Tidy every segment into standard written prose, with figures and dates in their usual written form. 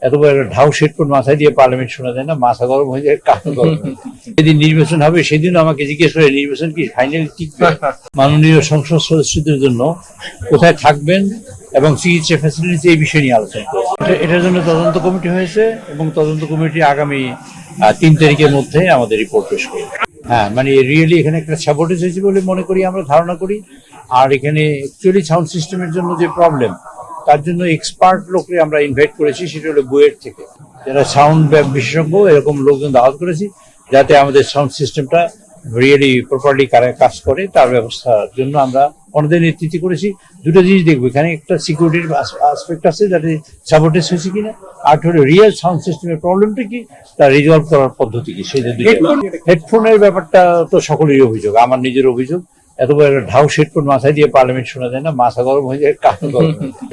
এত বড় একটা ঢাউ হেডফোন মাথায় দিয়ে পার্লামেন্ট শোনা যায় না, মাথা গরম হয়ে যায়, কান গরম হয়ে যায়। যেদিন নির্বাচন হবে সেদিন আমাকে জিজ্ঞেস করে নির্বাচন কি ফাইনালি টিকবে। মাননীয় সংসদ সদস্যদের জন্য কোথায় থাকবেন এবং চিকিৎসা ফ্যাসিলিটিস এই বিষয় নিয়ে আলোচনা করবে। এটার জন্য তদন্ত কমিটি হয়েছে এবং তদন্ত কমিটি আগামী 3 তারিখের মধ্যে আমাদের রিপোর্ট পেশ করবে। হ্যাঁ, মানে রিয়েলি এখানে একটা সাপোর্টেজ হয়েছে বলে মনে করি, আমরা ধারণা করি। আর এখানে অ্যাকচুয়ালি সাউন্ড সিস্টেমের জন্য যে প্রবলেম, তার জন্য এক্সপার্ট লোককে আমরা ইনভাইট করেছি, সেটা হলো বুয়েট থেকে, যারা সাউন্ড বিশেষজ্ঞ, এরকম লোকজন দাওয়াত করেছি, যাতে আমাদের সাউন্ড সিস্টেমটা রিয়েলি প্রপারলি কাজ করে, তার ব্যবস্থার জন্য আমরা অন্যদের নেতৃত্ব করেছি। দুটো জিনিস দেখবো, এখানে একটা সিকিউরিটির আসপেক্ট আছে, যাতে সাপোর্টেজ হয়েছে কিনা, আর হলো রিয়েল সাউন্ড সিস্টেমের প্রবলেমটা কি, তা রিজলভ করার পদ্ধতি কি, সেই হেডফোনের ব্যাপারটা তো সকলেরই অভিযোগ, আমার নিজের অভিযোগ। এত বড় একটা ঢাউ হেডফোন মাথায় দিয়ে পার্লামেন্ট শোনা যায় না, মাথা গরম হয়ে যায়, কান গরম হয়ে যায়।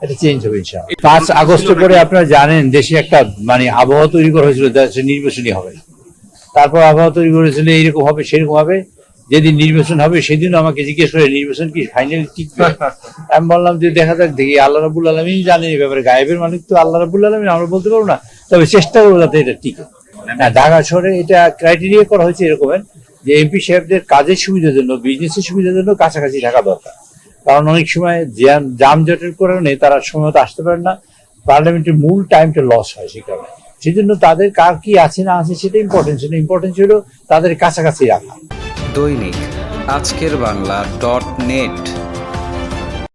এটা চেঞ্জ হবে ইনশাআল্লাহ। 5 আগস্টের পরে আপনারা জানেন দেশে একটা মানে আবহাওয়া তৈরি করা হয়েছিল, দেশে নির্বাচনই হবে। তারপর আবহাওয়া তৈরি করেছিল এইরকম হবে সেরকম হবে। যেদিন নির্বাচন হবে সেদিন আমাকে জিজ্ঞেস করে নির্বাচন কি ফাইনালি টিকবে। আমি বললাম যে দেখা যাক, দেখি, আল্লাহ রাব্বুল আলামিন জানেন এই ব্যাপারে, গায়েবের মালিক তো আল্লাহ রাব্বুল আলামিন, আমরা বলতে পারবো না, তবে চেষ্টা করবো যাতে এটা টিকে। ঢাকা শহরে এটা ক্রাইটেরিয়া করা হয়েছে এরকমের যে এমপি সাহেবদের কাজের সুবিধার জন্য, বিজনেসের সুবিধার জন্য কাছাকাছি থাকা দরকার। কারণ অনেক সময় যানজটের কারণে তারা সময় মতো আসতে পারেন না, পার্লামেন্টের মূল টাইমটা লস হয় সেই কারণে। সেই জন্য তাদের কার কি আছে না আছে সেটা ইম্পর্টেন্ট, সেটা ইম্পর্টেন্ট ছিল তাদের কাছাকাছি রাখা। দৈনিক আজকের বাংলা .net